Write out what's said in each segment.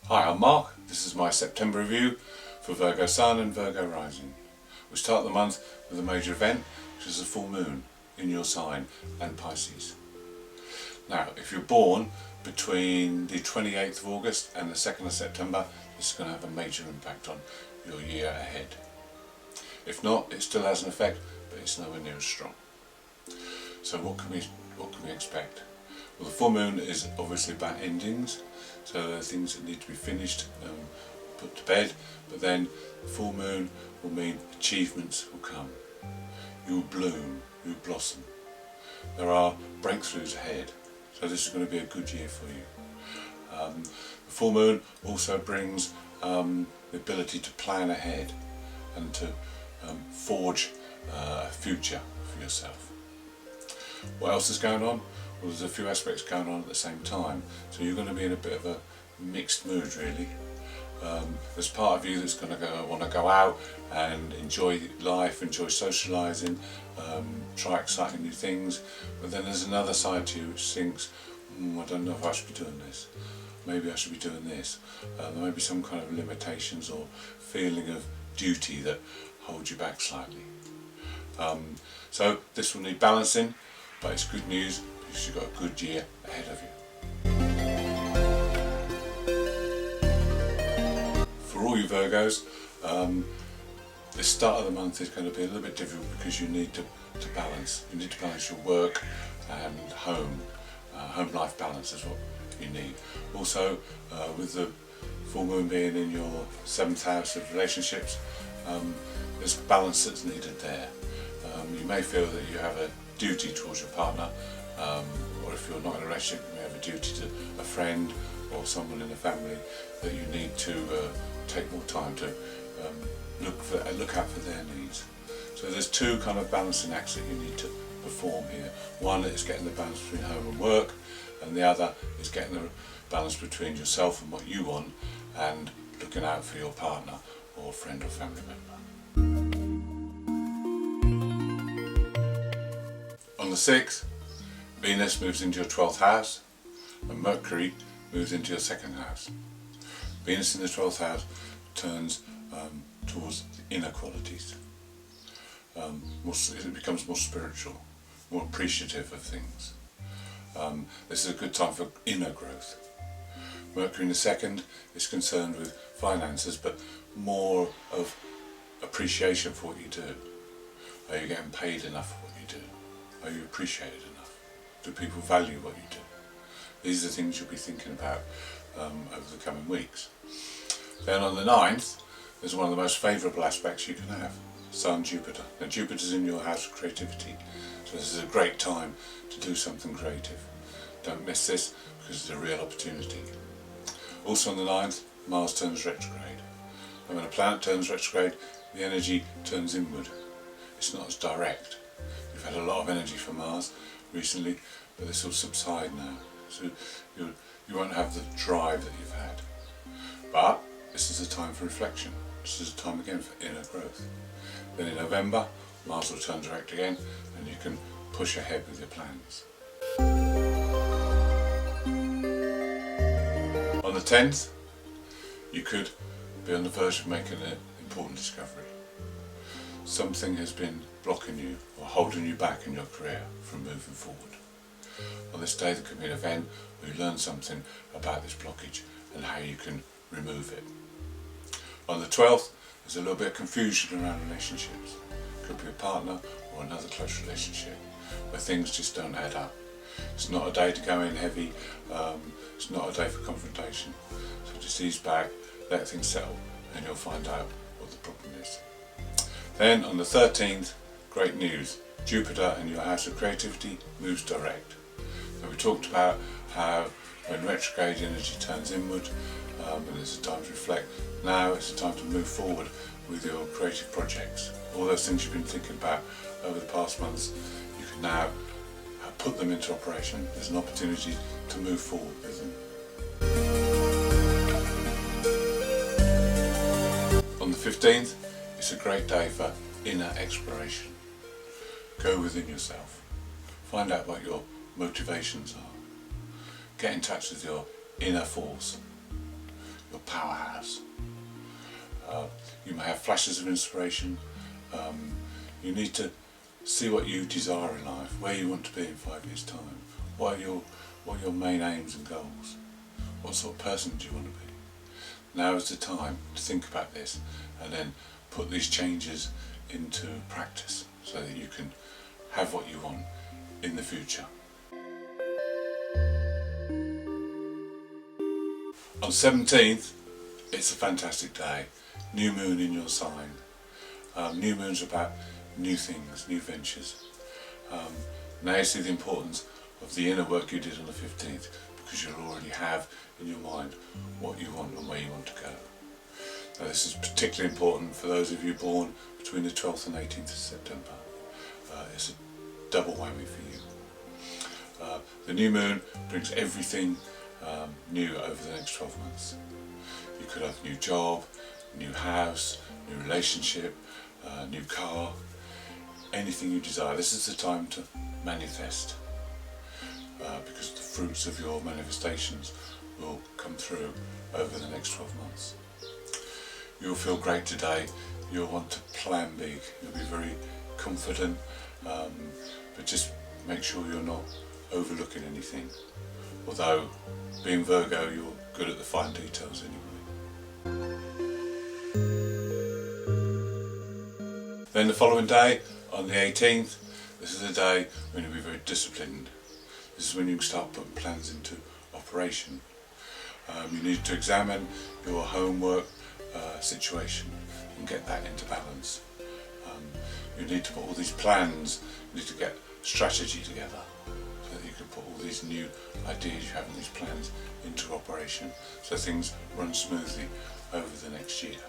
Hi, I'm Mark. This is my September review for Virgo Sun and Virgo Rising. We start the month with a major event, which is a full moon in your sign and Pisces. Now, if you're born between the 28th of August and the 2nd of September, this is going to have a major impact on your year ahead. If not, it still has an effect, but it's nowhere near as strong. So what can we expect? Well, the full moon is obviously about endings, so there are things that need to be finished, put to bed, but then the full moon will mean achievements will come. You will bloom, you will blossom. There are breakthroughs ahead, so this is going to be a good year for you. The full moon also brings the ability to plan ahead and to forge a future for yourself. What else is going on? Well, there's a few aspects going on at the same time, so you're going to be in a bit of a mixed mood really. There's part of you that's going to want to go out and enjoy life, enjoy socialising, try exciting new things, but then there's another side to you which thinks, I don't know if I should be doing this, maybe I should be doing this. There may be some kind of limitations or feeling of duty that hold you back slightly. So this will need balancing, but it's good news because you've got a good year ahead of you. For all you Virgos, the start of the month is going to be a little bit difficult because you need to balance. You need to balance your work and home. Home life balance is what you need. Also, with the full moon being in your 7th house of relationships, there's balance that's needed there. You may feel that you have a duty towards your partner, or if you're not in a relationship, you may have a duty to a friend or someone in the family that you need to take more time to look out for their needs. So there's two kind of balancing acts that you need to perform here. One is getting the balance between home and work, and the other is getting the balance between yourself and what you want and looking out for your partner or friend or family member. On the 6th, Venus moves into your 12th house and Mercury moves into your 2nd house. Venus in the 12th house turns towards the inner qualities. It becomes more spiritual, more appreciative of things. This is a good time for inner growth. Mercury in the 2nd is concerned with finances, but more of appreciation for what you do. Are you getting paid enough for what you do? Are you appreciated enough? Do people value what you do? These are the things you'll be thinking about over the coming weeks. Then on the 9th, there's one of the most favourable aspects you can have, Sun Jupiter. Now Jupiter's in your house of creativity, so this is a great time to do something creative. Don't miss this because it's a real opportunity. Also on the 9th, Mars turns retrograde. And when a planet turns retrograde, the energy turns inward. It's not as direct. You've had a lot of energy from Mars recently, but this will subside now. So you won't have the drive that you've had. But this is a time for reflection. This is a time again for inner growth. Then in November, Mars will turn direct again and you can push ahead with your plans. On the 10th, you could be on the verge of making an important discovery. Something has been blocking you or holding you back in your career from moving forward. On this day there could be an event where you learn something about this blockage and how you can remove it. On the 12th, there's a little bit of confusion around relationships. It could be a partner or another close relationship where things just don't add up. It's not a day to go in heavy, it's not a day for confrontation. So just ease back, let things settle, and you'll find out what the problem is. Then on the 13th, great news, Jupiter in your house of creativity moves direct. So we talked about how when retrograde energy turns inward, and it's a time to reflect, now it's a time to move forward with your creative projects. All those things you've been thinking about over the past months, you can now put them into operation. There's an opportunity to move forward with them. On the 15th, it's a great day for inner exploration. Go within yourself. Find out what your motivations are. Get in touch with your inner force, your powerhouse. You may have flashes of inspiration. You need to see what you desire in life, where you want to be in 5 years' time. What are your main aims and goals? What sort of person do you want to be? Now is the time to think about this and then put these changes into practice so that you can have what you want in the future. On 17th, it's a fantastic day. New moon in your sign. New moon's about new things, new ventures. Now you see the importance of the inner work you did on the 15th, because you'll already have in your mind what you want and where you want to go. Now this is particularly important for those of you born between the 12th and 18th of September. It's a double whammy for you. The new moon brings everything new over the next 12 months. You could have a new job, new house, new relationship, new car, anything you desire. This is the time to manifest, because the fruits of your manifestations will come through over the next 12 months. You'll feel great today. You'll want to plan big. You'll be very confident, but just make sure you're not overlooking anything. Although, being Virgo, you're good at the fine details anyway. Then the following day, on the 18th, this is a day when you'll be very disciplined. This is when you can start putting plans into operation. You need to examine your homework situation and get that into balance. You need to put all these plans, you need to get strategy together so that you can put all these new ideas you have in these plans into operation so things run smoothly over the next year.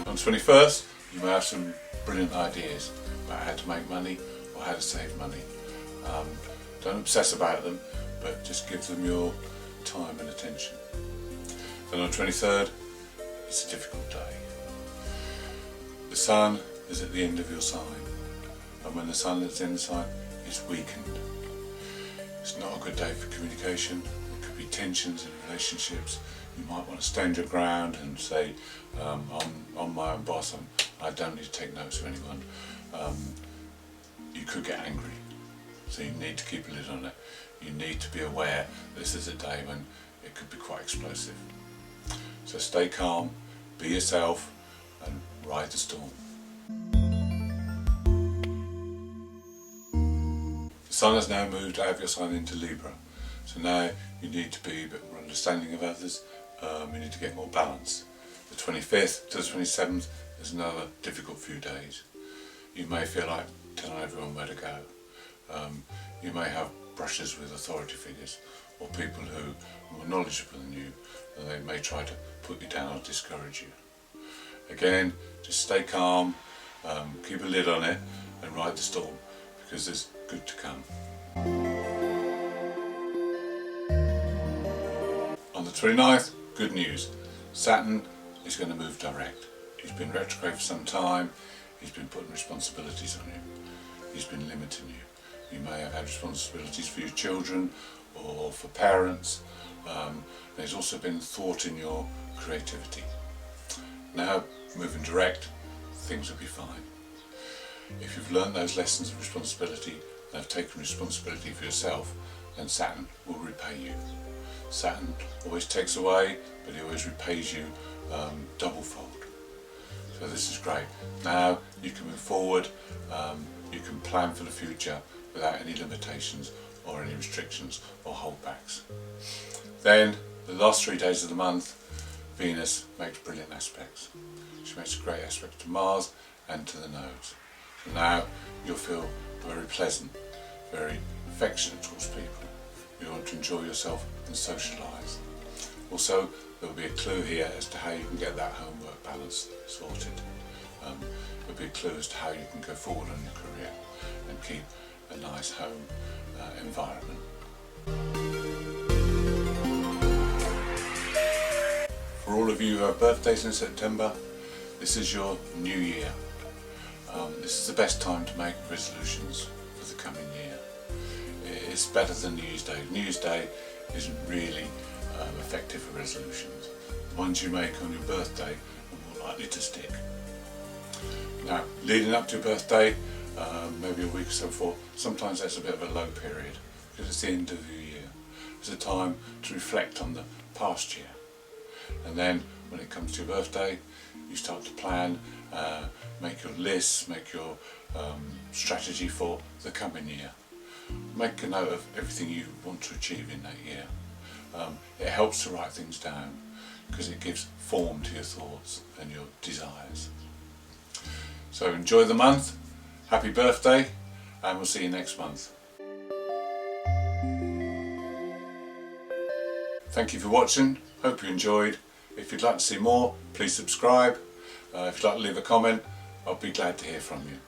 On 21st, you may have some brilliant ideas about how to make money or how to save money. Don't obsess about them, but just give them your time and attention. Then on 23rd, it's a difficult day. The sun is at the end of your sign, and when the sun is at the end of the sign, it's weakened. It's not a good day for communication. There could be tensions in relationships. You might want to stand your ground and say, I'm my own boss, I don't need to take notes of anyone. You could get angry, so you need to keep a lid on it. You need to be aware this is a day when it could be quite explosive. So stay calm, be yourself, and ride the storm. The sun has now moved out of your sign into Libra, so now you need to be a bit more understanding of others. You need to get more balance. The 25th to the 27th is another difficult few days. You may feel like telling everyone where to go. You may have brushes with authority figures or people who are more knowledgeable than you, and they may try to put you down or discourage you. Again, just stay calm, keep a lid on it and ride the storm, because there's good to come. On the 29th, good news. Saturn is going to move direct. He's been retrograde for some time. He's been putting responsibilities on you. He's been limiting you. You may have had responsibilities for your children or for parents. There's also been thought in your creativity. Now, moving direct, things will be fine. If you've learned those lessons of responsibility and have taken responsibility for yourself, then Saturn will repay you. Saturn always takes away, but he always repays you double-fold. So this is great. Now you can move forward, you can plan for the future without any limitations or any restrictions or holdbacks. Then, the last 3 days of the month, Venus makes brilliant aspects. She makes a great aspect to Mars and to the nodes. So now you'll feel very pleasant, very affectionate towards people. You want to enjoy yourself and socialize. Also, there will be a clue here as to how you can get that homework balance sorted. There will be a clue as to how you can go forward on your career and keep a nice home environment. For all of you who have birthdays in September, this is your new year. This is the best time to make resolutions for the coming year. It's better than New Year's Day. New Year's Day isn't really effective for resolutions. The ones you make on your birthday are more likely to stick. Now, leading up to your birthday, maybe a week or so before, sometimes that's a bit of a low period because it's the end of the year. It's a time to reflect on the past year. And then when it comes to your birthday, you start to plan, make your lists, make your strategy for the coming year. Make a note of everything you want to achieve in that year. It helps to write things down because it gives form to your thoughts and your desires. So enjoy the month, happy birthday, and we'll see you next month. Thank you for watching, hope you enjoyed. If you'd like to see more, please subscribe. If you'd like to leave a comment, I'll be glad to hear from you.